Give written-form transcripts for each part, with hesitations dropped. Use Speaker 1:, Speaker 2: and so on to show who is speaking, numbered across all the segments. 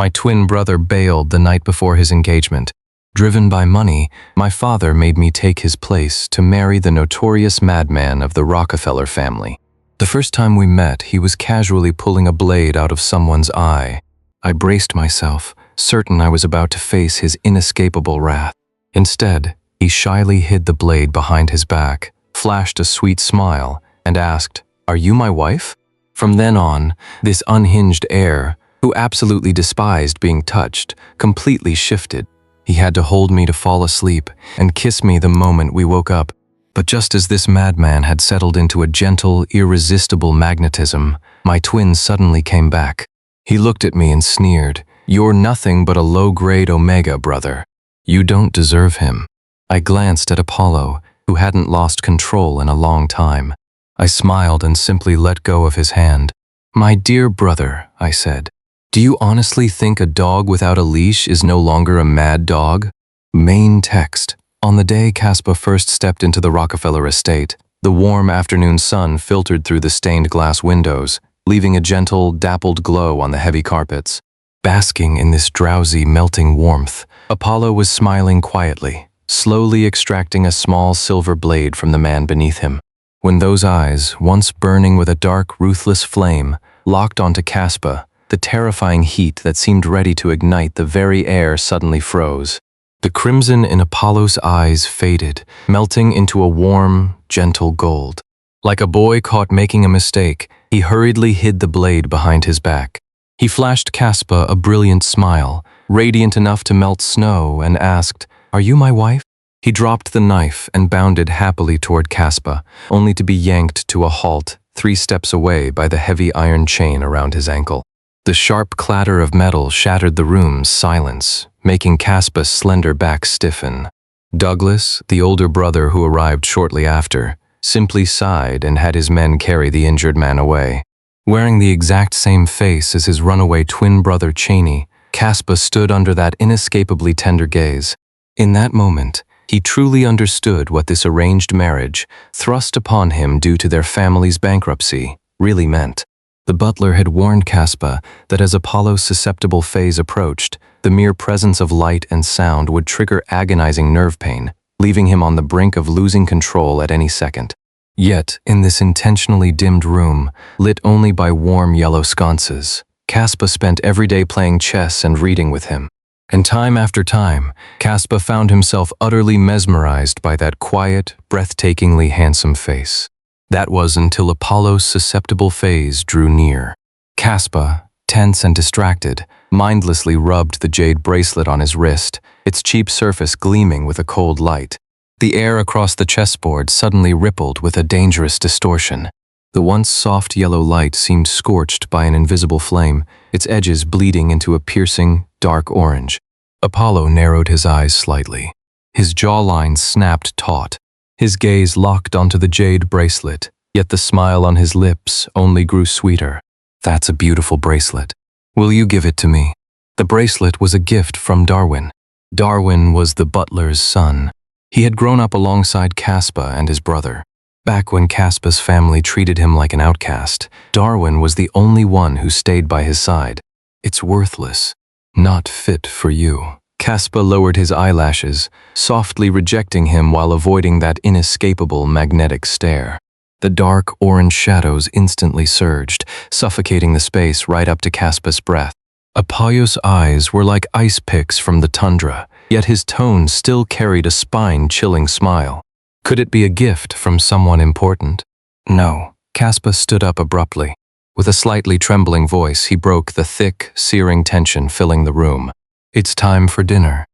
Speaker 1: My twin brother bailed the night before his engagement. Driven by money, my father made me take his place to marry the notorious madman of the Rockefeller family. The first time we met, he was casually pulling a blade out of someone's eye. I braced myself, certain I was about to face his inescapable wrath. Instead, he shyly hid the blade behind his back, flashed a sweet smile, and asked, "Are you my wife?" From then on, this unhinged heir, who absolutely despised being touched, completely shifted. He had to hold me to fall asleep and kiss me the moment we woke up. But just as this madman had settled into a gentle, irresistible magnetism, my twin suddenly came back. He looked at me and sneered, "You're nothing but a low-grade Omega, brother. You don't deserve him." I glanced at Apollo, who hadn't lost control in a long time. I smiled and simply let go of his hand. "My dear brother," I said, "do you honestly think a dog without a leash is no longer a mad dog?" Main text. On the day Caspa first stepped into the Rockefeller estate, the warm afternoon sun filtered through the stained glass windows, leaving a gentle, dappled glow on the heavy carpets. Basking in this drowsy, melting warmth, Apollo was smiling quietly, slowly extracting a small silver blade from the man beneath him. When those eyes, once burning with a dark, ruthless flame, locked onto Caspa, the terrifying heat that seemed ready to ignite the very air suddenly froze. The crimson in Apollo's eyes faded, melting into a warm, gentle gold. Like a boy caught making a mistake, he hurriedly hid the blade behind his back. He flashed Caspa a brilliant smile, radiant enough to melt snow, and asked, "Are you my wife?" He dropped the knife and bounded happily toward Caspa, only to be yanked to a halt 3 steps away by the heavy iron chain around his ankle. The sharp clatter of metal shattered the room's silence, making Caspa's slender back stiffen. Douglas, the older brother who arrived shortly after, simply sighed and had his men carry the injured man away. Wearing the exact same face as his runaway twin brother Cheney, Caspa stood under that inescapably tender gaze. In that moment, he truly understood what this arranged marriage, thrust upon him due to their family's bankruptcy, really meant. The butler had warned Caspa that as Apollo's susceptible phase approached, the mere presence of light and sound would trigger agonizing nerve pain, leaving him on the brink of losing control at any second. Yet, in this intentionally dimmed room, lit only by warm yellow sconces, Caspa spent every day playing chess and reading with him. And time after time, Caspa found himself utterly mesmerized by that quiet, breathtakingly handsome face. That was until Apollo's susceptible phase drew near. Caspa, tense and distracted, mindlessly rubbed the jade bracelet on his wrist, its cheap surface gleaming with a cold light. The air across the chessboard suddenly rippled with a dangerous distortion. The once soft yellow light seemed scorched by an invisible flame, its edges bleeding into a piercing, dark orange. Apollo narrowed his eyes slightly. His jawline snapped taut. His gaze locked onto the jade bracelet, yet the smile on his lips only grew sweeter. "That's a beautiful bracelet. Will you give it to me?" The bracelet was a gift from Darwin. Darwin was the butler's son. He had grown up alongside Caspa and his brother. Back when Caspa's family treated him like an outcast, Darwin was the only one who stayed by his side. "It's worthless. Not fit for you." Caspa lowered his eyelashes, softly rejecting him while avoiding that inescapable magnetic stare. The dark orange shadows instantly surged, suffocating the space right up to Caspa's breath. Apollo's eyes were like ice picks from the tundra, yet his tone still carried a spine-chilling smile. Could it be a gift from someone important? No. Caspa stood up abruptly. With a slightly trembling voice, he broke the thick, searing tension filling the room. "It's time for dinner."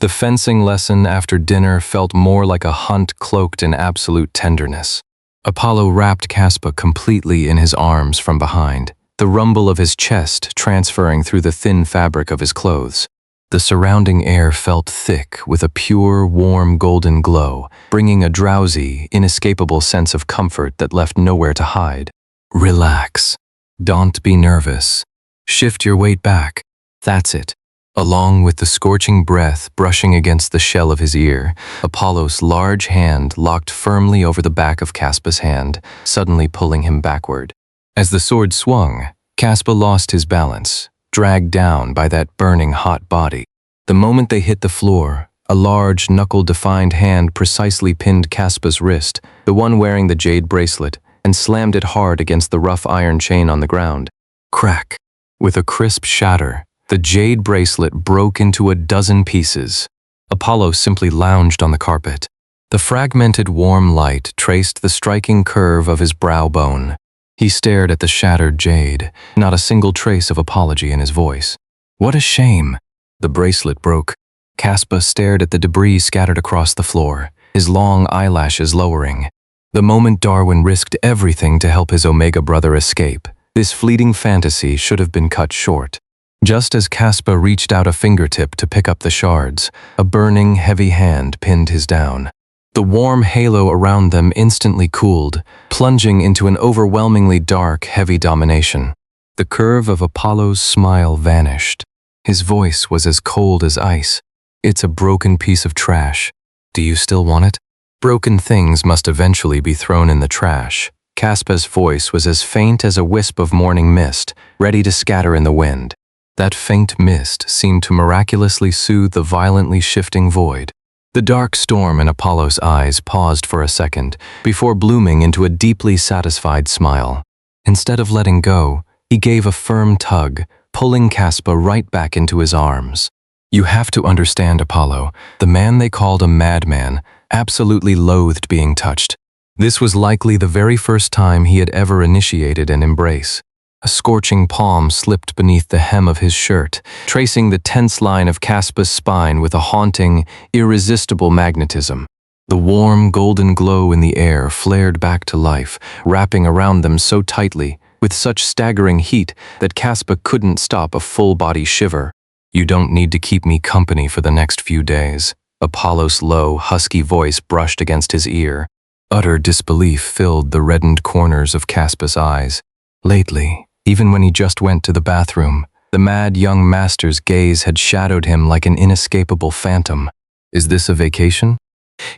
Speaker 1: The fencing lesson after dinner felt more like a hunt cloaked in absolute tenderness. Apollo wrapped Caspa completely in his arms from behind, the rumble of his chest transferring through the thin fabric of his clothes. The surrounding air felt thick with a pure, warm golden glow, bringing a drowsy, inescapable sense of comfort that left nowhere to hide. "Relax. Don't be nervous. Shift your weight back. That's it." Along with the scorching breath brushing against the shell of his ear, Apollo's large hand locked firmly over the back of Caspa's hand, suddenly pulling him backward. As the sword swung, Caspa lost his balance, dragged down by that burning hot body. The moment they hit the floor, a large, knuckle-defined hand precisely pinned Caspa's wrist, the one wearing the jade bracelet, and slammed it hard against the rough iron chain on the ground. Crack! With a crisp shatter, the jade bracelet broke into a dozen pieces. Apollo simply lounged on the carpet. The fragmented warm light traced the striking curve of his brow bone. He stared at the shattered jade, not a single trace of apology in his voice. What a shame! The bracelet broke. Caspa stared at the debris scattered across the floor, his long eyelashes lowering. The moment Darwin risked everything to help his Omega brother escape, this fleeting fantasy should have been cut short. Just as Caspa reached out a fingertip to pick up the shards, a burning, heavy hand pinned his down. The warm halo around them instantly cooled, plunging into an overwhelmingly dark, heavy domination. The curve of Apollo's smile vanished. His voice was as cold as ice. It's a broken piece of trash. Do you still want it? Broken things must eventually be thrown in the trash. Caspa's voice was as faint as a wisp of morning mist, ready to scatter in the wind. That faint mist seemed to miraculously soothe the violently shifting void. The dark storm in Apollo's eyes paused for a second, before blooming into a deeply satisfied smile. Instead of letting go, he gave a firm tug, pulling Caspa right back into his arms. You have to understand, Apollo, the man they called a madman absolutely loathed being touched. This was likely the very first time he had ever initiated an embrace. A scorching palm slipped beneath the hem of his shirt, tracing the tense line of Caspa's spine with a haunting, irresistible magnetism. The warm, golden glow in the air flared back to life, wrapping around them so tightly, with such staggering heat that Caspa couldn't stop a full-body shiver. You don't need to keep me company for the next few days. Apollo's low, husky voice brushed against his ear. Utter disbelief filled the reddened corners of Caspa's eyes. Lately, even when he just went to the bathroom, the mad young master's gaze had shadowed him like an inescapable phantom. Is this a vacation?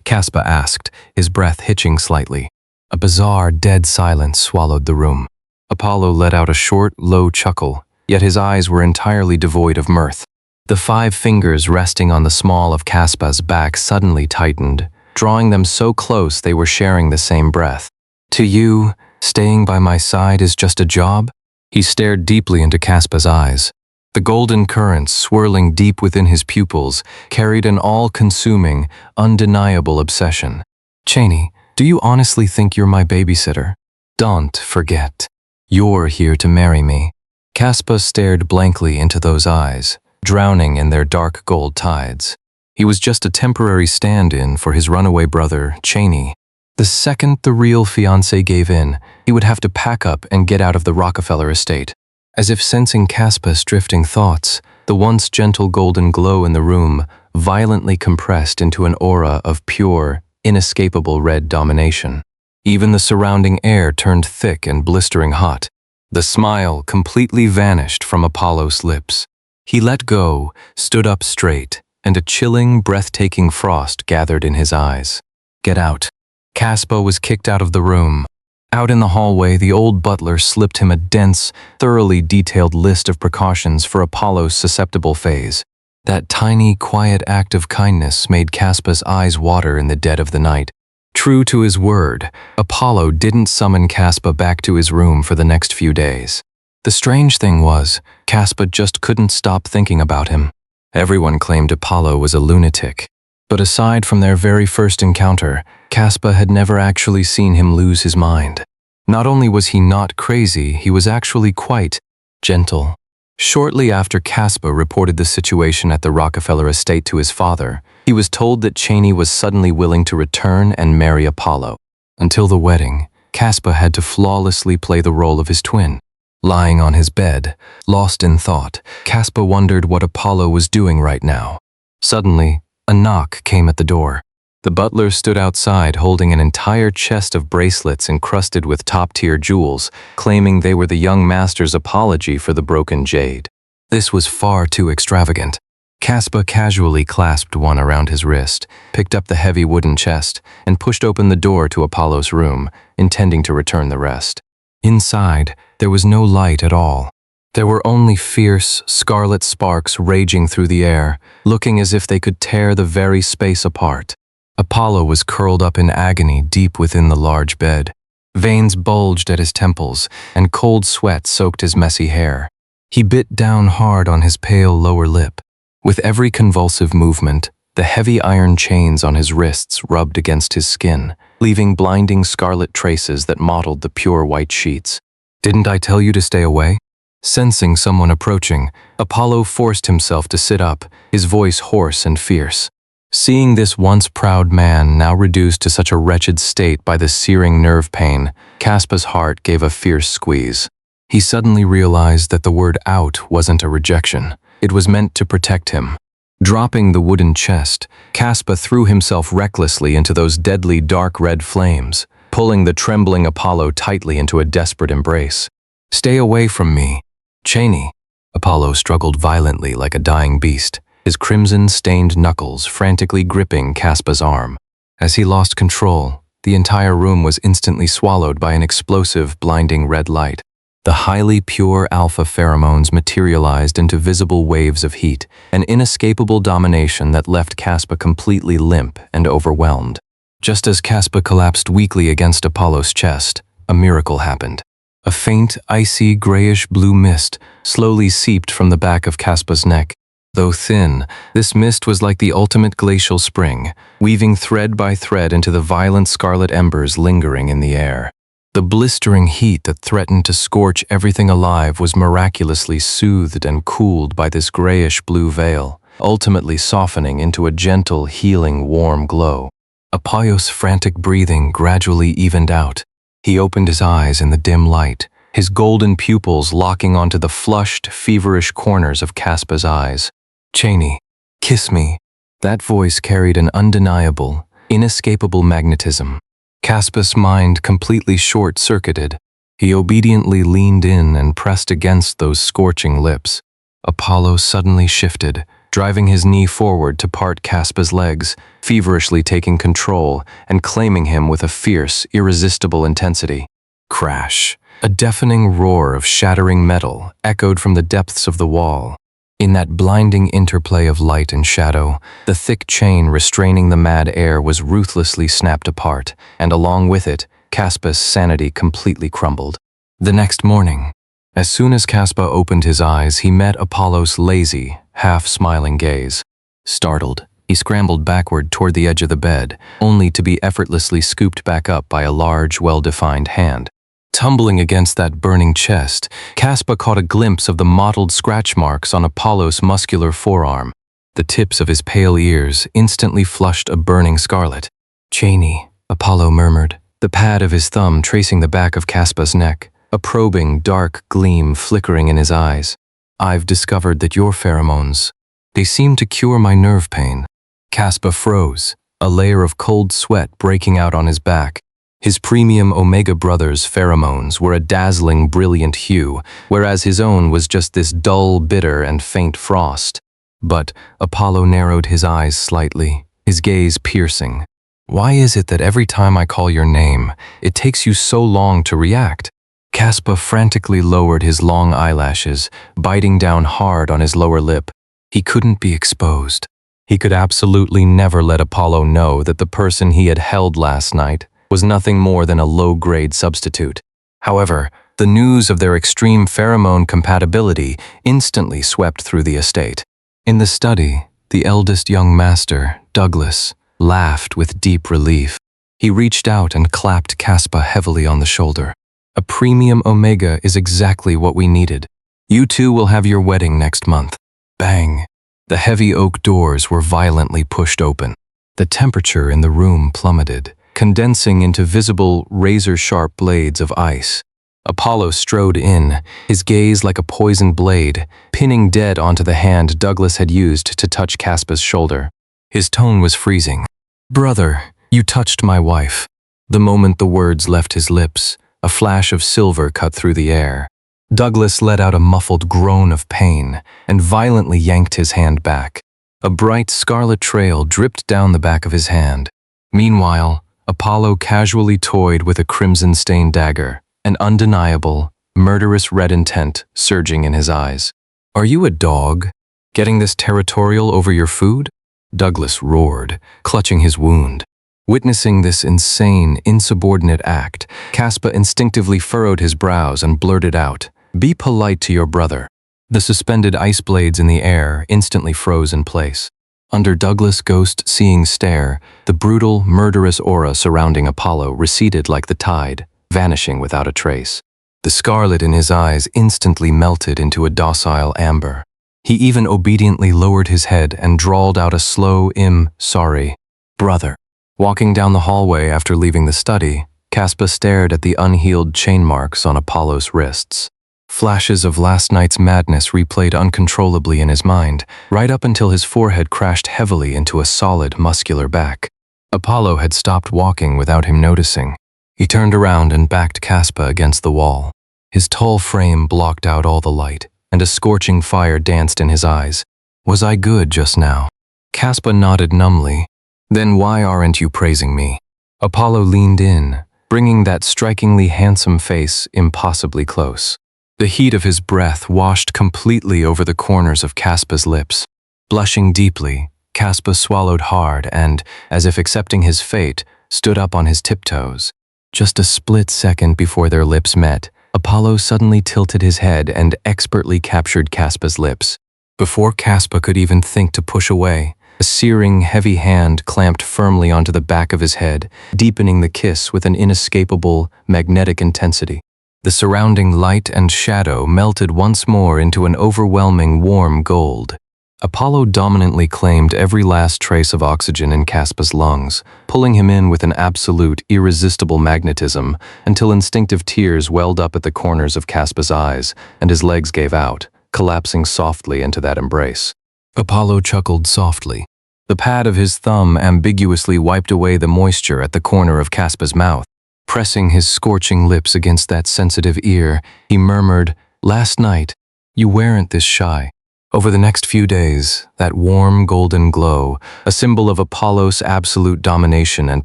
Speaker 1: Caspa asked, his breath hitching slightly. A bizarre, dead silence swallowed the room. Apollo let out a short, low chuckle, yet his eyes were entirely devoid of mirth. The 5 fingers resting on the small of Caspa's back suddenly tightened, drawing them so close they were sharing the same breath. To you, staying by my side is just a job? He stared deeply into Caspa's eyes. The golden currents swirling deep within his pupils carried an all-consuming, undeniable obsession. Cheney, do you honestly think you're my babysitter? Don't forget. You're here to marry me. Caspa stared blankly into those eyes, drowning in their dark gold tides. He was just a temporary stand-in for his runaway brother, Cheney. The second the real fiancé gave in, he would have to pack up and get out of the Rockefeller estate. As if sensing Caspa's drifting thoughts, the once gentle golden glow in the room violently compressed into an aura of pure, inescapable red domination. Even the surrounding air turned thick and blistering hot. The smile completely vanished from Apollo's lips. He let go, stood up straight, and a chilling, breathtaking frost gathered in his eyes. Get out. Caspa was kicked out of the room. Out in the hallway, the old butler slipped him a dense, thoroughly detailed list of precautions for Apollo's susceptible phase. That tiny, quiet act of kindness made Caspa's eyes water in the dead of the night. True to his word, Apollo didn't summon Caspa back to his room for the next few days. The strange thing was, Caspa just couldn't stop thinking about him. Everyone claimed Apollo was a lunatic. But aside from their very first encounter, Caspa had never actually seen him lose his mind. Not only was he not crazy, he was actually quite gentle. Shortly after Caspa reported the situation at the Rockefeller estate to his father, he was told that Cheney was suddenly willing to return and marry Apollo. Until the wedding, Caspa had to flawlessly play the role of his twin. Lying on his bed, lost in thought, Caspa wondered what Apollo was doing right now. Suddenly, a knock came at the door. The butler stood outside holding an entire chest of bracelets encrusted with top-tier jewels, claiming they were the young master's apology for the broken jade. This was far too extravagant. Caspa casually clasped one around his wrist, picked up the heavy wooden chest, and pushed open the door to Apollo's room, intending to return the rest. Inside, there was no light at all. There were only fierce, scarlet sparks raging through the air, looking as if they could tear the very space apart. Apollo was curled up in agony deep within the large bed. Veins bulged at his temples, and cold sweat soaked his messy hair. He bit down hard on his pale lower lip. With every convulsive movement, the heavy iron chains on his wrists rubbed against his skin, leaving blinding scarlet traces that mottled the pure white sheets. "Didn't I tell you to stay away?" Sensing someone approaching, Apollo forced himself to sit up, his voice hoarse and fierce. Seeing this once proud man now reduced to such a wretched state by the searing nerve pain, Caspa's heart gave a fierce squeeze. He suddenly realized that the word out wasn't a rejection. It was meant to protect him. Dropping the wooden chest, Caspa threw himself recklessly into those deadly dark red flames, pulling the trembling Apollo tightly into a desperate embrace. "Stay away from me, Cheney." Apollo struggled violently like a dying beast, his crimson-stained knuckles frantically gripping Caspa's arm. As he lost control, the entire room was instantly swallowed by an explosive, blinding red light. The highly pure alpha pheromones materialized into visible waves of heat, an inescapable domination that left Caspa completely limp and overwhelmed. Just as Caspa collapsed weakly against Apollo's chest, a miracle happened. A faint, icy, grayish-blue mist slowly seeped from the back of Caspa's neck. Though thin, this mist was like the ultimate glacial spring, weaving thread by thread into the violent scarlet embers lingering in the air. The blistering heat that threatened to scorch everything alive was miraculously soothed and cooled by this grayish-blue veil, ultimately softening into a gentle, healing, warm glow. Apollo's frantic breathing gradually evened out. He opened his eyes in the dim light, his golden pupils locking onto the flushed, feverish corners of Caspa's eyes. "Cheney, kiss me." That voice carried an undeniable, inescapable magnetism. Caspa's mind completely short-circuited. He obediently leaned in and pressed against those scorching lips. Apollo suddenly shifted, driving his knee forward to part Caspa's legs, feverishly taking control and claiming him with a fierce, irresistible intensity. Crash! A deafening roar of shattering metal echoed from the depths of the wall. In that blinding interplay of light and shadow, the thick chain restraining the mad air was ruthlessly snapped apart, and along with it, Caspa's sanity completely crumbled. The next morning, as soon as Caspa opened his eyes, he met Apollo's lazy, half-smiling gaze. Startled, he scrambled backward toward the edge of the bed, only to be effortlessly scooped back up by a large, well-defined hand. Tumbling against that burning chest, Caspa caught a glimpse of the mottled scratch marks on Apollo's muscular forearm. The tips of his pale ears instantly flushed a burning scarlet. "Cheney," Apollo murmured, the pad of his thumb tracing the back of Caspa's neck, a probing, dark gleam flickering in his eyes. "I've discovered that your pheromones, they seem to cure my nerve pain." Caspa froze, a layer of cold sweat breaking out on his back. His premium Omega Brothers pheromones were a dazzling, brilliant hue, whereas his own was just this dull, bitter, and faint frost. But Apollo narrowed his eyes slightly, his gaze piercing. "Why is it that every time I call your name, it takes you so long to react?" Caspa frantically lowered his long eyelashes, biting down hard on his lower lip. He couldn't be exposed. He could absolutely never let Apollo know that the person he had held last night was nothing more than a low-grade substitute. However, the news of their extreme pheromone compatibility instantly swept through the estate. In the study, the eldest young master, Douglas, laughed with deep relief. He reached out and clapped Caspa heavily on the shoulder. "A premium Omega is exactly what we needed. You two will have your wedding next month." Bang! The heavy oak doors were violently pushed open. The temperature in the room plummeted, condensing into visible, razor-sharp blades of ice. Apollo strode in, his gaze like a poisoned blade, pinning dead onto the hand Douglas had used to touch Caspa's shoulder. His tone was freezing. "Brother, you touched my wife." The moment the words left his lips, a flash of silver cut through the air. Douglas let out a muffled groan of pain and violently yanked his hand back. A bright scarlet trail dripped down the back of his hand. Meanwhile, Apollo casually toyed with a crimson-stained dagger, an undeniable, murderous red intent surging in his eyes. "Are you a dog? Getting this territorial over your food?" Douglas roared, clutching his wound. Witnessing this insane, insubordinate act, Caspa instinctively furrowed his brows and blurted out, "Be polite to your brother." The suspended ice blades in the air instantly froze in place. Under Douglas' ghost-seeing stare, the brutal, murderous aura surrounding Apollo receded like the tide, vanishing without a trace. The scarlet in his eyes instantly melted into a docile amber. He even obediently lowered his head and drawled out a slow, sorry, brother. Walking down the hallway after leaving the study, Caspa stared at the unhealed chain marks on Apollo's wrists. Flashes of last night's madness replayed uncontrollably in his mind, right up until his forehead crashed heavily into a solid, muscular back. Apollo had stopped walking without him noticing. He turned around and backed Caspa against the wall. His tall frame blocked out all the light, and a scorching fire danced in his eyes. "Was I good just now?" Caspa nodded numbly. "Then why aren't you praising me?" Apollo leaned in, bringing that strikingly handsome face impossibly close. The heat of his breath washed completely over the corners of Caspa's lips. Blushing deeply, Caspa swallowed hard and, as if accepting his fate, stood up on his tiptoes. Just a split second before their lips met, Apollo suddenly tilted his head and expertly captured Caspa's lips. Before Caspa could even think to push away, a searing, heavy hand clamped firmly onto the back of his head, deepening the kiss with an inescapable, magnetic intensity. The surrounding light and shadow melted once more into an overwhelming warm gold. Apollo dominantly claimed every last trace of oxygen in Caspa's lungs, pulling him in with an absolute, irresistible magnetism until instinctive tears welled up at the corners of Caspa's eyes and his legs gave out, collapsing softly into that embrace. Apollo chuckled softly. The pad of his thumb ambiguously wiped away the moisture at the corner of Caspa's mouth. Pressing his scorching lips against that sensitive ear, he murmured, "Last night, you weren't this shy." Over the next few days, that warm golden glow, a symbol of Apollo's absolute domination and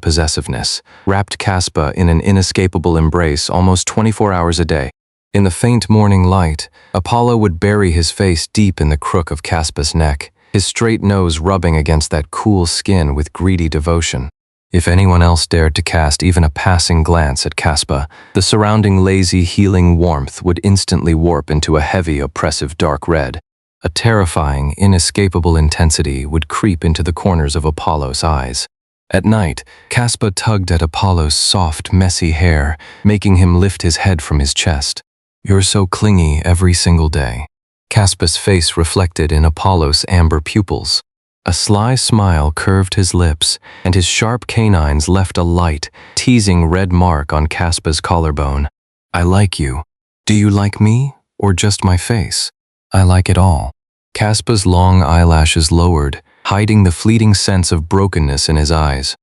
Speaker 1: possessiveness, wrapped Caspa in an inescapable embrace almost 24 hours a day. In the faint morning light, Apollo would bury his face deep in the crook of Caspa's neck, his straight nose rubbing against that cool skin with greedy devotion. If anyone else dared to cast even a passing glance at Caspa, the surrounding lazy, healing warmth would instantly warp into a heavy, oppressive dark red. A terrifying, inescapable intensity would creep into the corners of Apollo's eyes. At night, Caspa tugged at Apollo's soft, messy hair, making him lift his head from his chest. "You're so clingy every single day." Caspa's face reflected in Apollo's amber pupils. A sly smile curved his lips, and his sharp canines left a light, teasing red mark on Caspa's collarbone. "I like you. Do you like me, or just my face?" "I like it all." Caspa's long eyelashes lowered, hiding the fleeting sense of brokenness in his eyes.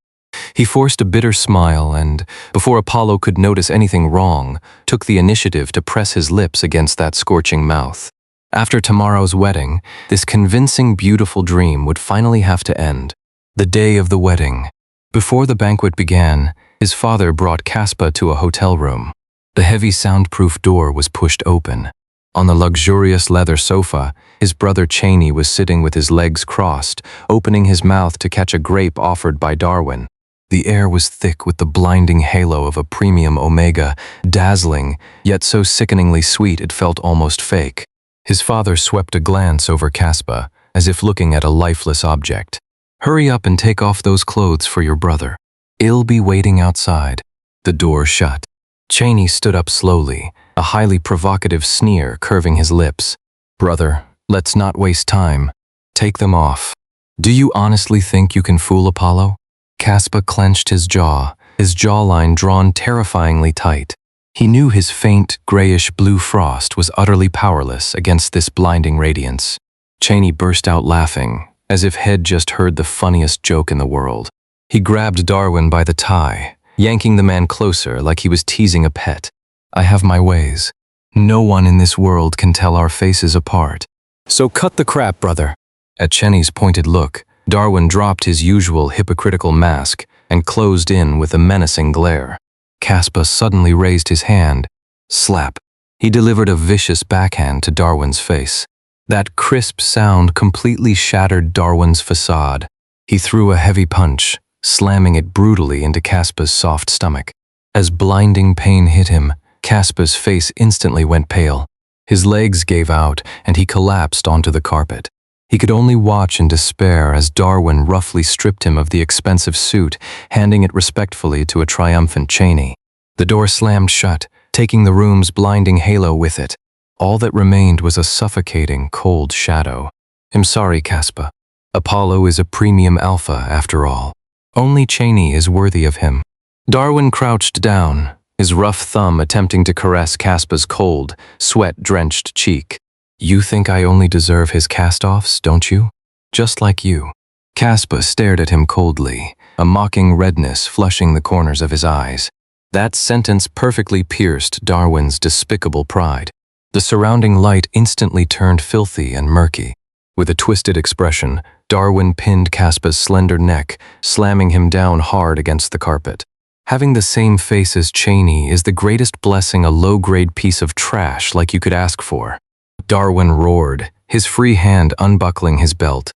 Speaker 1: He forced a bitter smile and, before Apollo could notice anything wrong, took the initiative to press his lips against that scorching mouth. After tomorrow's wedding, this convincing, beautiful dream would finally have to end. The day of the wedding. Before the banquet began, his father brought Caspa to a hotel room. The heavy soundproof door was pushed open. On the luxurious leather sofa, his brother Cheney was sitting with his legs crossed, opening his mouth to catch a grape offered by Darwin. The air was thick with the blinding halo of a premium Omega, dazzling, yet so sickeningly sweet it felt almost fake. His father swept a glance over Caspa, as if looking at a lifeless object. "Hurry up and take off those clothes for your brother. He'll be waiting outside." The door shut. Cheney stood up slowly, a highly provocative sneer curving his lips. "Brother, let's not waste time. Take them off." "Do you honestly think you can fool Apollo?" Caspa clenched his jawline drawn terrifyingly tight. He knew his faint, grayish-blue frost was utterly powerless against this blinding radiance. Cheney burst out laughing, as if he'd just heard the funniest joke in the world. He grabbed Darwin by the tie, yanking the man closer like he was teasing a pet. "I have my ways. No one in this world can tell our faces apart. So cut the crap, brother." At Cheney's pointed look, Darwin dropped his usual hypocritical mask and closed in with a menacing glare. Caspa suddenly raised his hand. Slap. He delivered a vicious backhand to Darwin's face. That crisp sound completely shattered Darwin's facade. He threw a heavy punch, slamming it brutally into Caspa's soft stomach. As blinding pain hit him, Caspa's face instantly went pale. His legs gave out, and he collapsed onto the carpet. He could only watch in despair as Darwin roughly stripped him of the expensive suit, handing it respectfully to a triumphant Cheney. The door slammed shut, taking the room's blinding halo with it. All that remained was a suffocating, cold shadow. I'm sorry, Caspa. Apollo is a premium alpha, after all. Only Cheney is worthy of him. Darwin crouched down, his rough thumb attempting to caress Caspa's cold, sweat-drenched cheek. You think I only deserve his cast-offs, don't you? Just like you. Caspa stared at him coldly, a mocking redness flushing the corners of his eyes. That sentence perfectly pierced Darwin's despicable pride. The surrounding light instantly turned filthy and murky. With a twisted expression, Darwin pinned Caspa's slender neck, slamming him down hard against the carpet. Having the same face as Cheney is the greatest blessing a low-grade piece of trash like you could ask for. Darwin roared, his free hand unbuckling his belt.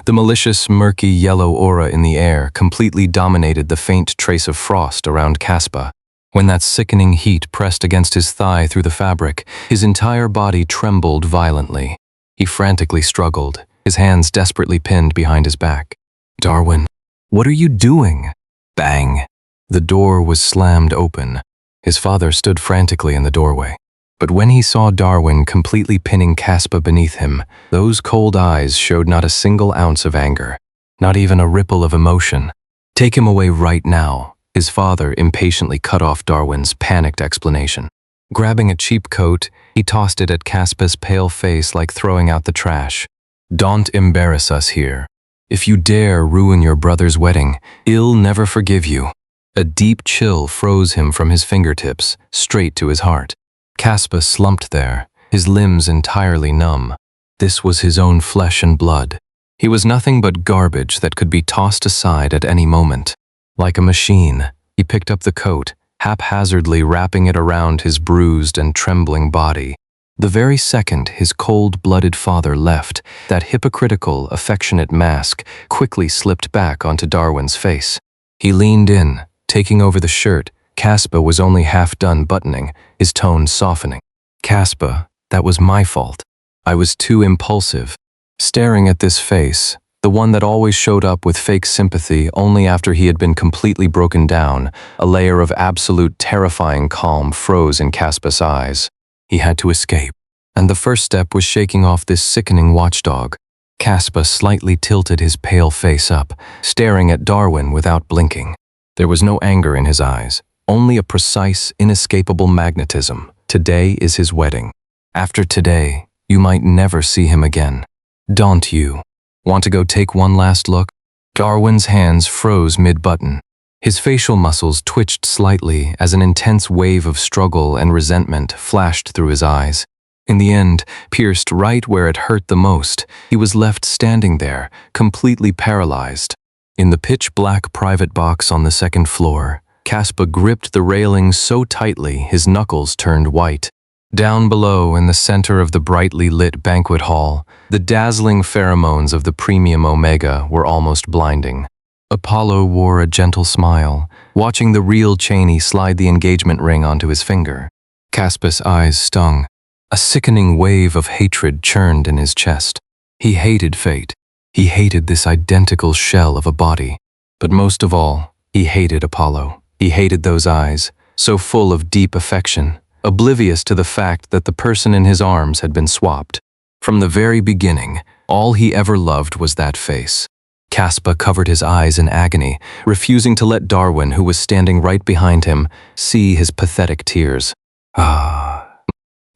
Speaker 1: The malicious, murky yellow aura in the air completely dominated the faint trace of frost around Caspa. When that sickening heat pressed against his thigh through the fabric, his entire body trembled violently. He frantically struggled, his hands desperately pinned behind his back. Darwin, what are you doing? Bang! The door was slammed open. His father stood frantically in the doorway. But when he saw Darwin completely pinning Caspa beneath him, those cold eyes showed not a single ounce of anger, not even a ripple of emotion. Take him away right now, his father impatiently cut off Darwin's panicked explanation. Grabbing a cheap coat, he tossed it at Caspa's pale face like throwing out the trash. Don't embarrass us here. If you dare ruin your brother's wedding, I'll never forgive you. A deep chill froze him from his fingertips, straight to his heart. Caspa slumped there, his limbs entirely numb. This was his own flesh and blood. He was nothing but garbage that could be tossed aside at any moment. Like a machine, he picked up the coat, haphazardly wrapping it around his bruised and trembling body. The very second his cold-blooded father left, that hypocritical, affectionate mask quickly slipped back onto Darwin's face. He leaned in, taking over the shirt. Caspa was only half done buttoning, his tone softening. Caspa, that was my fault. I was too impulsive. Staring at this face, the one that always showed up with fake sympathy only after he had been completely broken down, a layer of absolute terrifying calm froze in Caspa's eyes. He had to escape, and the first step was shaking off this sickening watchdog. Caspa slightly tilted his pale face up, staring at Darwin without blinking. There was no anger in his eyes, only a precise, inescapable magnetism. Today is his wedding. After today, you might never see him again. Don't you? Want to go take one last look? Darwin's hands froze mid-button. His facial muscles twitched slightly as an intense wave of struggle and resentment flashed through his eyes. In the end, pierced right where it hurt the most, he was left standing there, completely paralyzed. In the pitch-black private box on the second floor, Caspa gripped the railing so tightly his knuckles turned white. Down below, in the center of the brightly lit banquet hall, the dazzling pheromones of the premium Omega were almost blinding. Apollo wore a gentle smile, watching the real Cheney slide the engagement ring onto his finger. Caspa's eyes stung. A sickening wave of hatred churned in his chest. He hated fate. He hated this identical shell of a body. But most of all, he hated Apollo. He hated those eyes, so full of deep affection, oblivious to the fact that the person in his arms had been swapped. From the very beginning, all he ever loved was that face. Caspa covered his eyes in agony, refusing to let Darwin, who was standing right behind him, see his pathetic tears. Ah!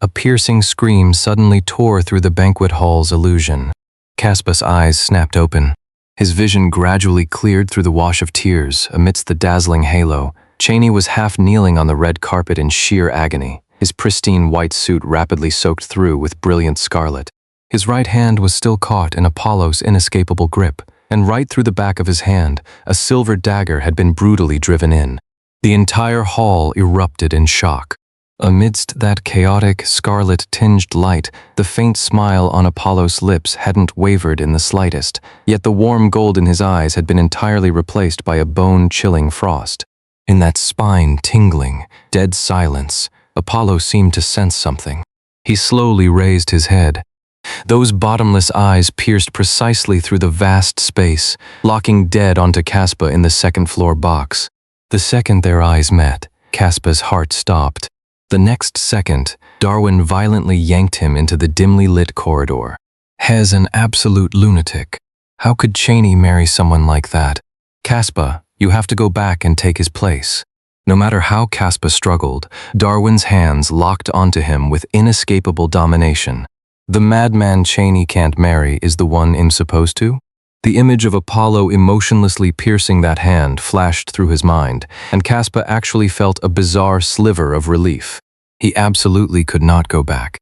Speaker 1: A piercing scream suddenly tore through the banquet hall's illusion. Caspa's eyes snapped open. His vision gradually cleared through the wash of tears amidst the dazzling halo. Cheney was half kneeling on the red carpet in sheer agony, his pristine white suit rapidly soaked through with brilliant scarlet. His right hand was still caught in Apollo's inescapable grip, and right through the back of his hand, a silver dagger had been brutally driven in. The entire hall erupted in shock. Amidst that chaotic, scarlet-tinged light, the faint smile on Apollo's lips hadn't wavered in the slightest, yet the warm gold in his eyes had been entirely replaced by a bone-chilling frost. In that spine-tingling, dead silence, Apollo seemed to sense something. He slowly raised his head. Those bottomless eyes pierced precisely through the vast space, locking dead onto Caspa in the second-floor box. The second their eyes met, Caspa's heart stopped. The next second, Darwin violently yanked him into the dimly lit corridor. Hez an absolute lunatic. How could Cheney marry someone like that? Caspa, you have to go back and take his place. No matter how Caspa struggled, Darwin's hands locked onto him with inescapable domination. The madman Cheney can't marry is the one I'm supposed to? The image of Apollo emotionlessly piercing that hand flashed through his mind, and Caspa actually felt a bizarre sliver of relief. He absolutely could not go back.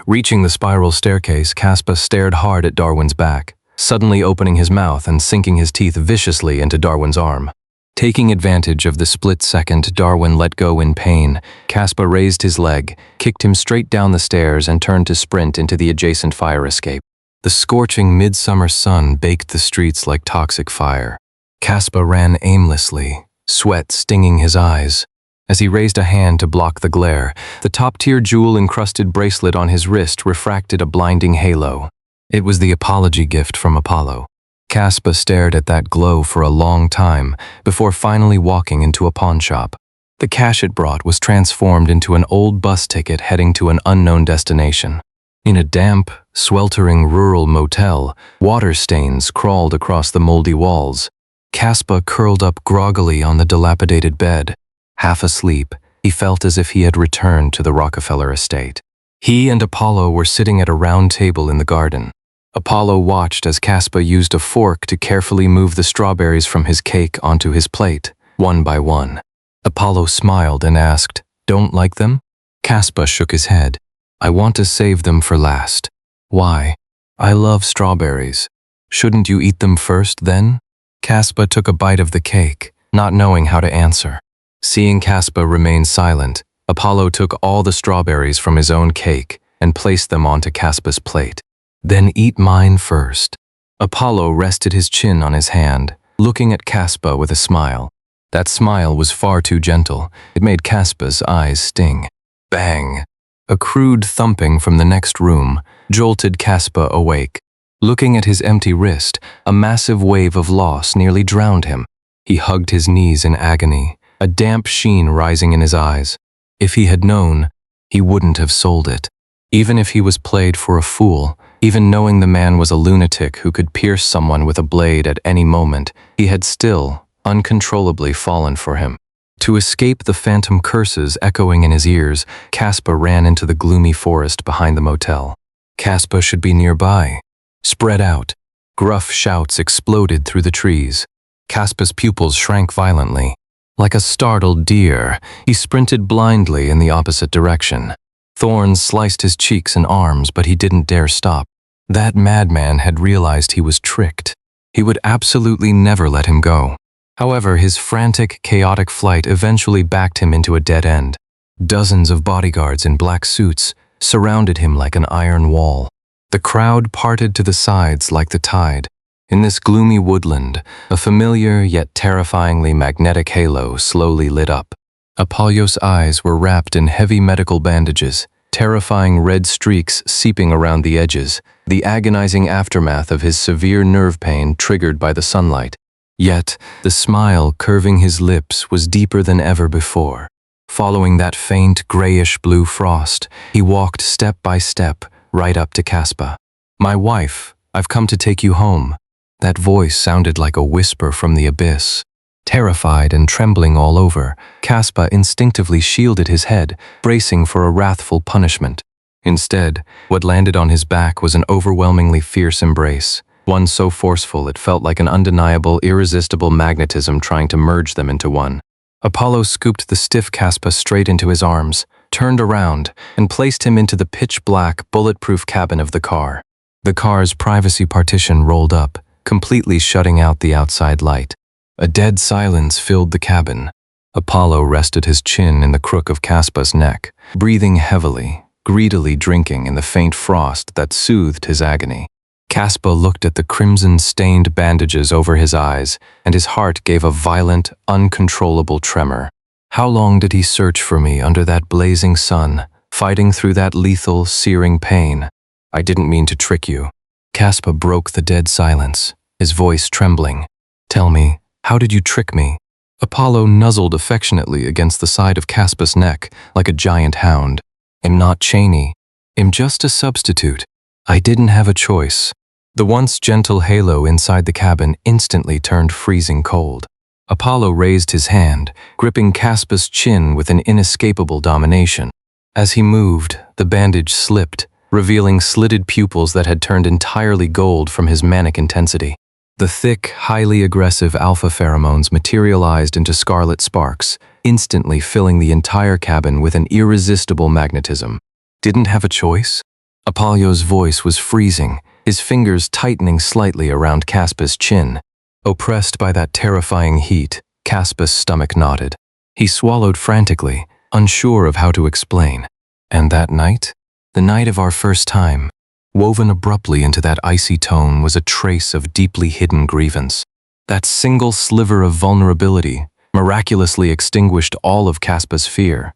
Speaker 1: Reaching the spiral staircase, Caspa stared hard at Darwin's back, suddenly opening his mouth and sinking his teeth viciously into Darwin's arm. Taking advantage of the split second Darwin let go in pain, Caspa raised his leg, kicked him straight down the stairs, and turned to sprint into the adjacent fire escape. The scorching midsummer sun baked the streets like toxic fire. Caspa ran aimlessly, sweat stinging his eyes. As he raised a hand to block the glare, the top-tier jewel-encrusted bracelet on his wrist refracted a blinding halo. It was the apology gift from Apollo. Caspa stared at that glow for a long time before finally walking into a pawn shop. The cash it brought was transformed into an old bus ticket heading to an unknown destination. In a damp, sweltering rural motel, water stains crawled across the moldy walls. Caspa curled up groggily on the dilapidated bed. Half asleep, he felt as if he had returned to the Rockefeller estate. He and Apollo were sitting at a round table in the garden. Apollo watched as Caspa used a fork to carefully move the strawberries from his cake onto his plate, one by one. Apollo smiled and asked, "Don't like them?" Caspa shook his head. "I want to save them for last." "Why?" "I love strawberries." "Shouldn't you eat them first, then?" Caspa took a bite of the cake, not knowing how to answer. Seeing Caspa remain silent, Apollo took all the strawberries from his own cake and placed them onto Caspa's plate. "Then eat mine first." Apollo rested his chin on his hand, looking at Caspa with a smile. That smile was far too gentle. It made Caspa's eyes sting. Bang! A crude thumping from the next room jolted Caspa awake. Looking at his empty wrist, a massive wave of loss nearly drowned him. He hugged his knees in agony, a damp sheen rising in his eyes. If he had known, he wouldn't have sold it. Even if he was played for a fool, even knowing the man was a lunatic who could pierce someone with a blade at any moment, he had still, uncontrollably fallen for him. To escape the phantom curses echoing in his ears, Caspa ran into the gloomy forest behind the motel. Caspa should be nearby. Spread out. Gruff shouts exploded through the trees. Caspa's pupils shrank violently. Like a startled deer, he sprinted blindly in the opposite direction. Thorns sliced his cheeks and arms, but he didn't dare stop. That madman had realized he was tricked. He would absolutely never let him go. However, his frantic, chaotic flight eventually backed him into a dead end. Dozens of bodyguards in black suits surrounded him like an iron wall. The crowd parted to the sides like the tide. In this gloomy woodland, a familiar yet terrifyingly magnetic halo slowly lit up. Apollo's eyes were wrapped in heavy medical bandages, terrifying red streaks seeping around the edges, the agonizing aftermath of his severe nerve pain triggered by the sunlight. Yet, the smile curving his lips was deeper than ever before. Following that faint, grayish-blue frost, he walked step by step right up to Caspa. "My wife, I've come to take you home." That voice sounded like a whisper from the abyss. Terrified and trembling all over, Caspa instinctively shielded his head, bracing for a wrathful punishment. Instead, what landed on his back was an overwhelmingly fierce embrace, one so forceful it felt like an undeniable, irresistible magnetism trying to merge them into one. Apollo scooped the stiff Caspa straight into his arms, turned around, and placed him into the pitch-black, bulletproof cabin of the car. The car's privacy partition rolled up, completely shutting out the outside light. A dead silence filled the cabin. Apollo rested his chin in the crook of Caspa's neck, breathing heavily, greedily drinking in the faint frost that soothed his agony. Caspa looked at the crimson-stained bandages over his eyes, and his heart gave a violent, uncontrollable tremor. How long did he search for me under that blazing sun, fighting through that lethal, searing pain? I didn't mean to trick you. Caspa broke the dead silence, his voice trembling. Tell me, how did you trick me? Apollo nuzzled affectionately against the side of Caspa's neck like a giant hound. I'm not Cheney. I'm just a substitute. I didn't have a choice. The once gentle halo inside the cabin instantly turned freezing cold. Apollo raised his hand, gripping Caspa's chin with an inescapable domination. As he moved, the bandage slipped, revealing slitted pupils that had turned entirely gold from his manic intensity. The thick, highly aggressive alpha pheromones materialized into scarlet sparks, instantly filling the entire cabin with an irresistible magnetism. Didn't have a choice? Apollo's voice was freezing, his fingers tightening slightly around Caspa's chin. Oppressed by that terrifying heat, Caspa's stomach knotted. He swallowed frantically, unsure of how to explain. And that night? The night of our first time. Woven abruptly into that icy tone was a trace of deeply hidden grievance. That single sliver of vulnerability miraculously extinguished all of Caspa's fear.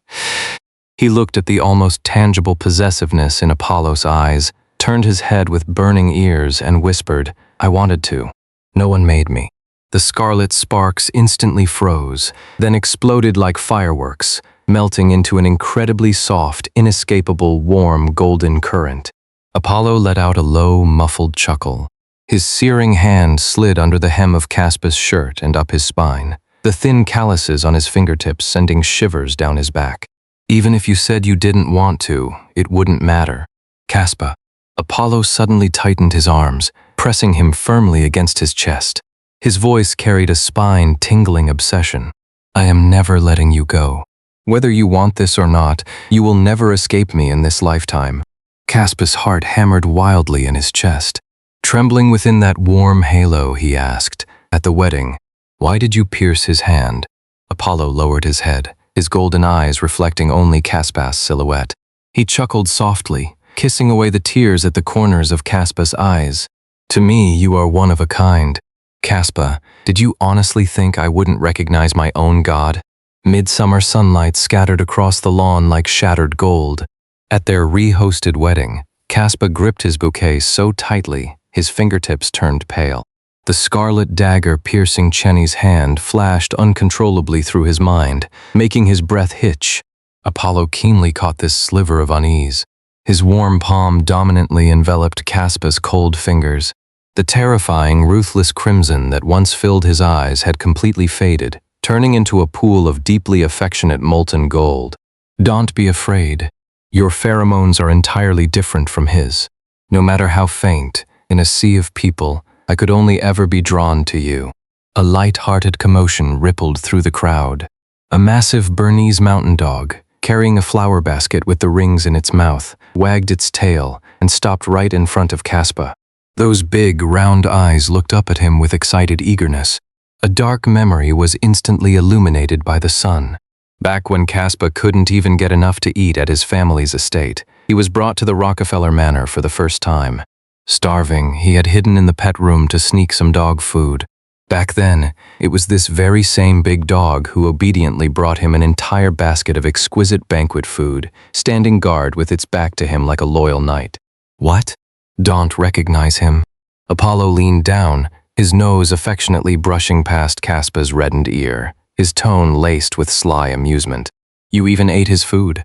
Speaker 1: He looked at the almost tangible possessiveness in Apollo's eyes, turned his head with burning ears, and whispered, I wanted to. No one made me. The scarlet sparks instantly froze, then exploded like fireworks, melting into an incredibly soft, inescapable, warm, golden current. Apollo let out a low, muffled chuckle. His searing hand slid under the hem of Caspa's shirt and up his spine, the thin calluses on his fingertips sending shivers down his back. Even if you said you didn't want to, it wouldn't matter. Caspa. Apollo suddenly tightened his arms, pressing him firmly against his chest. His voice carried a spine-tingling obsession. I am never letting you go. Whether you want this or not, you will never escape me in this lifetime. Caspa's heart hammered wildly in his chest. Trembling within that warm halo, he asked, at the wedding, why did you pierce his hand? Apollo lowered his head, his golden eyes reflecting only Caspa's silhouette. He chuckled softly, kissing away the tears at the corners of Caspa's eyes. To me, you are one of a kind. Caspa, did you honestly think I wouldn't recognize my own god? Midsummer sunlight scattered across the lawn like shattered gold. At their re-hosted wedding, Caspa gripped his bouquet so tightly, his fingertips turned pale. The scarlet dagger piercing Cheney's hand flashed uncontrollably through his mind, making his breath hitch. Apollo keenly caught this sliver of unease. His warm palm dominantly enveloped Caspa's cold fingers. The terrifying, ruthless crimson that once filled his eyes had completely faded, turning into a pool of deeply affectionate molten gold. Don't be afraid. Your pheromones are entirely different from his. No matter how faint, in a sea of people, I could only ever be drawn to you. A light-hearted commotion rippled through the crowd. A massive Bernese mountain dog, carrying a flower basket with the rings in its mouth, wagged its tail and stopped right in front of Caspa. Those big, round eyes looked up at him with excited eagerness. A dark memory was instantly illuminated by the sun. Back when Caspa couldn't even get enough to eat at his family's estate, he was brought to the Rockefeller manor for the first time. Starving, he had hidden in the pet room to sneak some dog food. Back then, it was this very same big dog who obediently brought him an entire basket of exquisite banquet food, standing guard with its back to him like a loyal knight. What? Don't recognize him. Apollo leaned down, his nose affectionately brushing past Caspa's reddened ear, his tone laced with sly amusement. You even ate his food.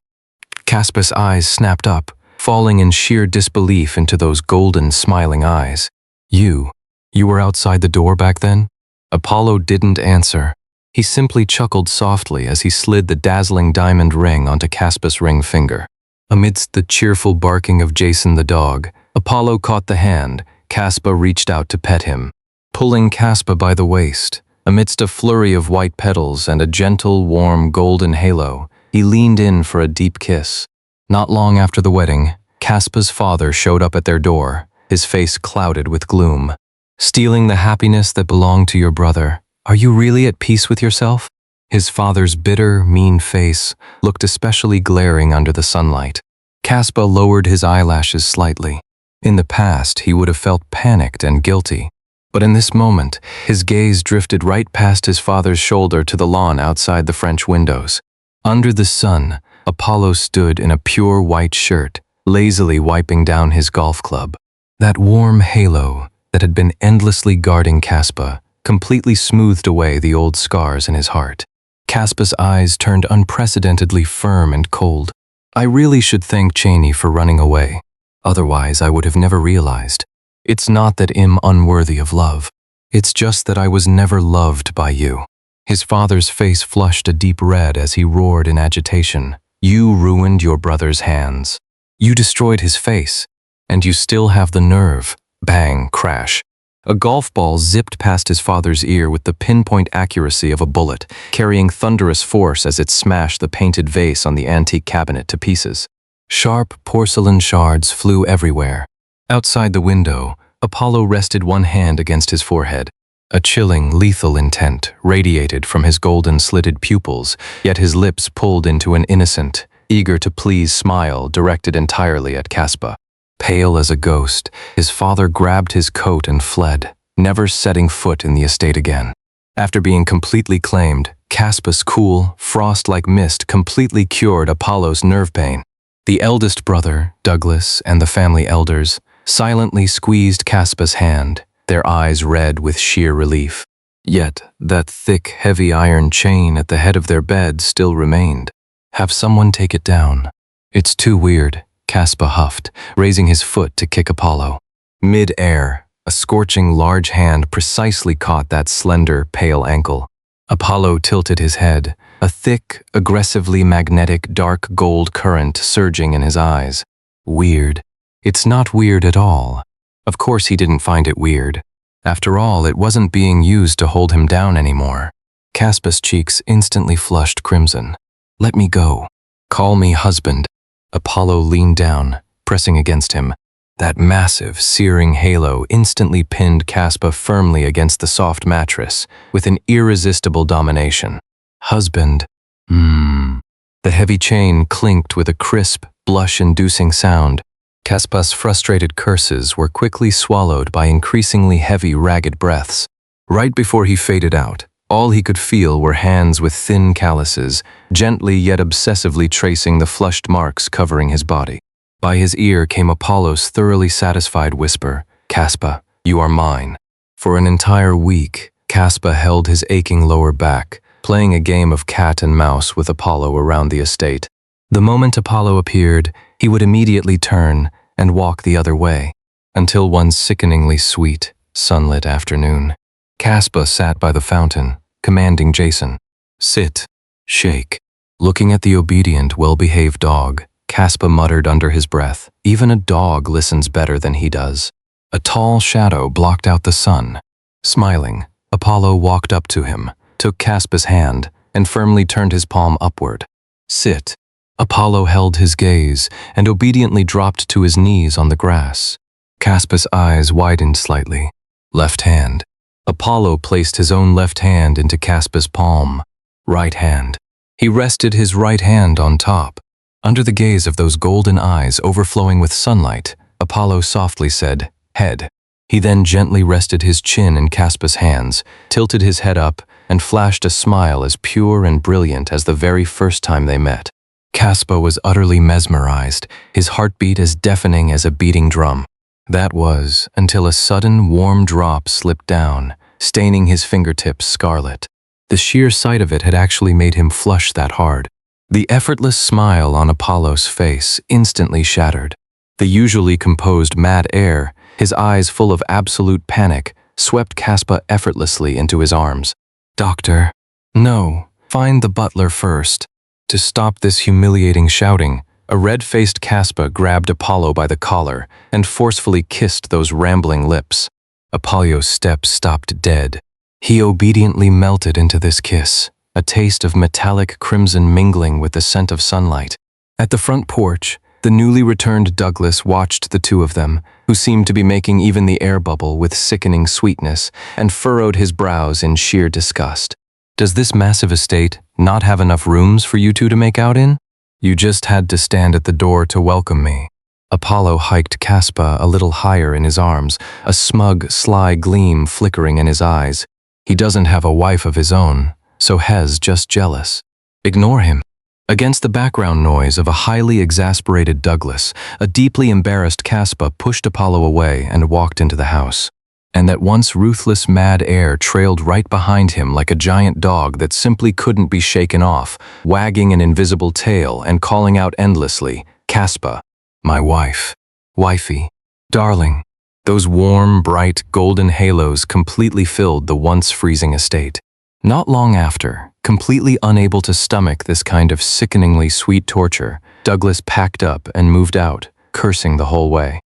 Speaker 1: Caspa's eyes snapped up, falling in sheer disbelief into those golden, smiling eyes. You were outside the door back then? Apollo didn't answer. He simply chuckled softly as he slid the dazzling diamond ring onto Caspa's ring finger. Amidst the cheerful barking of Jason the dog, Apollo caught the hand. Caspa reached out to pet him. Pulling Caspa by the waist, amidst a flurry of white petals and a gentle, warm, golden halo, he leaned in for a deep kiss. Not long after the wedding, Caspa's father showed up at their door, his face clouded with gloom. Stealing the happiness that belonged to your brother, are you really at peace with yourself? His father's bitter, mean face looked especially glaring under the sunlight. Caspar lowered his eyelashes slightly. In the past, he would have felt panicked and guilty. But in this moment, his gaze drifted right past his father's shoulder to the lawn outside the French windows. Under the sun, Apollo stood in a pure white shirt, lazily wiping down his golf club. That warm halo that had been endlessly guarding Caspar completely smoothed away the old scars in his heart. Caspar's eyes turned unprecedentedly firm and cold. I really should thank Cheney for running away. Otherwise, I would have never realized. It's not that I'm unworthy of love. It's just that I was never loved by you. His father's face flushed a deep red as he roared in agitation. You ruined your brother's hands. You destroyed his face. And you still have the nerve. Bang, crash. A golf ball zipped past his father's ear with the pinpoint accuracy of a bullet, carrying thunderous force as it smashed the painted vase on the antique cabinet to pieces. Sharp porcelain shards flew everywhere. Outside the window, Apollo rested one hand against his forehead. A chilling, lethal intent radiated from his golden-slitted pupils, yet his lips pulled into an innocent, eager-to-please smile directed entirely at Caspar. Pale as a ghost, his father grabbed his coat and fled, never setting foot in the estate again. After being completely claimed, Caspar's cool, frost-like mist completely cured Apollo's nerve pain. The eldest brother, Douglas, and the family elders silently squeezed Caspar's hand, their eyes red with sheer relief. Yet, that thick, heavy iron chain at the head of their bed still remained. Have someone take it down. It's too weird, Caspar huffed, raising his foot to kick Apollo. Mid-air, a scorching large hand precisely caught that slender, pale ankle. Apollo tilted his head, a thick, aggressively magnetic dark gold current surging in his eyes. Weird. It's not weird at all. Of course he didn't find it weird. After all, it wasn't being used to hold him down anymore. Caspar's cheeks instantly flushed crimson. Let me go. Call me husband. Apollo leaned down, pressing against him. That massive, searing halo instantly pinned Caspar firmly against the soft mattress, with an irresistible domination. Husband. The heavy chain clinked with a crisp, blush-inducing sound. Caspar's frustrated curses were quickly swallowed by increasingly heavy, ragged breaths. Right before he faded out, all he could feel were hands with thin calluses, gently yet obsessively tracing the flushed marks covering his body. By his ear came Apollo's thoroughly satisfied whisper, Caspar, you are mine. For an entire week, Caspar held his aching lower back, playing a game of cat and mouse with Apollo around the estate. The moment Apollo appeared, he would immediately turn and walk the other way, until one sickeningly sweet, sunlit afternoon. Caspar sat by the fountain, commanding Jason. Sit. Shake. Looking at the obedient, well-behaved dog, Caspar muttered under his breath, even a dog listens better than he does. A tall shadow blocked out the sun. Smiling, Apollo walked up to him, took Caspar's hand, and firmly turned his palm upward. Sit. Apollo held his gaze and obediently dropped to his knees on the grass. Caspar's eyes widened slightly. Left hand. Apollo placed his own left hand into Caspar's palm. Right hand. He rested his right hand on top. Under the gaze of those golden eyes overflowing with sunlight, Apollo softly said, head. He then gently rested his chin in Caspar's hands, tilted his head up, and flashed a smile as pure and brilliant as the very first time they met. Caspar was utterly mesmerized, his heartbeat as deafening as a beating drum. That was until a sudden warm drop slipped down, staining his fingertips scarlet. The sheer sight of it had actually made him flush that hard. The effortless smile on Apollo's face instantly shattered. The usually composed mad air, his eyes full of absolute panic, swept Caspar effortlessly into his arms. Doctor. No, find the butler first. To stop this humiliating shouting, a red-faced Caspar grabbed Apollo by the collar and forcefully kissed those rambling lips. Apollo's steps stopped dead. He obediently melted into this kiss, a taste of metallic crimson mingling with the scent of sunlight. At the front porch, the newly returned Douglas watched the two of them, who seemed to be making even the air bubble with sickening sweetness, and furrowed his brows in sheer disgust. Does this massive estate not have enough rooms for you two to make out in? You just had to stand at the door to welcome me." Apollo hiked Caspa a little higher in his arms, a smug, sly gleam flickering in his eyes. He doesn't have a wife of his own, so Hez just jealous. Ignore him. Against the background noise of a highly exasperated Douglas, a deeply embarrassed Caspa pushed Apollo away and walked into the house. And that once ruthless mad air trailed right behind him like a giant dog that simply couldn't be shaken off, wagging an invisible tail and calling out endlessly, "Caspa, my wife, wifey, darling." Those warm, bright, golden halos completely filled the once freezing estate. Not long after, completely unable to stomach this kind of sickeningly sweet torture, Douglas packed up and moved out, cursing the whole way.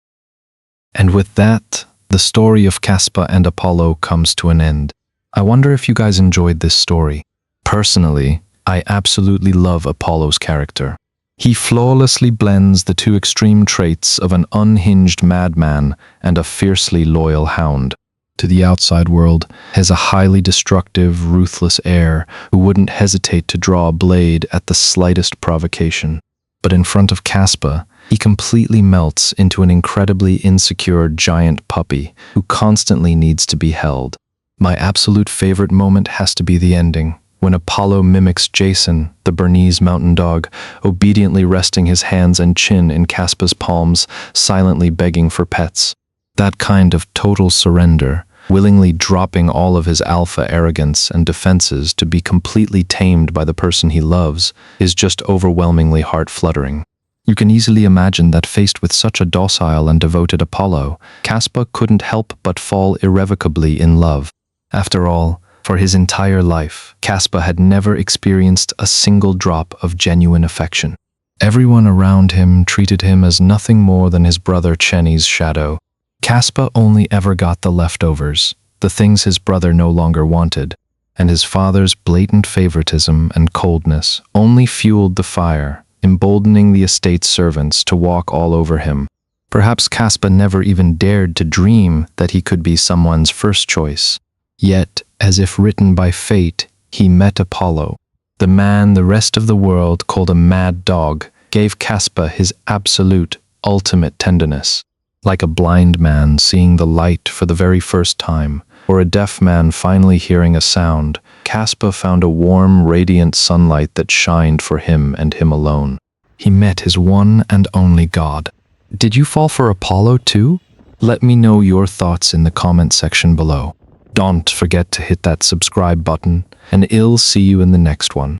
Speaker 2: And with that, the story of Caspa and Apollo comes to an end. I wonder if you guys enjoyed this story. Personally, I absolutely love Apollo's character. He flawlessly blends the two extreme traits of an unhinged madman and a fiercely loyal hound. To the outside world, has a highly destructive, ruthless heir who wouldn't hesitate to draw a blade at the slightest provocation. But in front of Caspa, he completely melts into an incredibly insecure giant puppy who constantly needs to be held. My absolute favorite moment has to be the ending, when Apollo mimics Jason, the Bernese mountain dog, obediently resting his hands and chin in Caspa's palms, silently begging for pets. That kind of total surrender, willingly dropping all of his alpha arrogance and defenses to be completely tamed by the person he loves, is just overwhelmingly heart-fluttering. You can easily imagine that faced with such a docile and devoted Apollo, Caspa couldn't help but fall irrevocably in love. After all, for his entire life, Caspa had never experienced a single drop of genuine affection. Everyone around him treated him as nothing more than his brother Cheney's shadow. Caspa only ever got the leftovers, the things his brother no longer wanted, and his father's blatant favoritism and coldness only fueled the fire, emboldening the estate's servants to walk all over him. Perhaps Caspa never even dared to dream that he could be someone's first choice. Yet, as if written by fate, he met Apollo. The man the rest of the world called a mad dog gave Caspa his absolute, ultimate tenderness. Like a blind man seeing the light for the very first time, or a deaf man finally hearing a sound, Caspa found a warm, radiant sunlight that shined for him and him alone. He met his one and only God. Did you fall for Apollo too? Let me know your thoughts in the comment section below. Don't forget to hit that subscribe button, and I'll see you in the next one.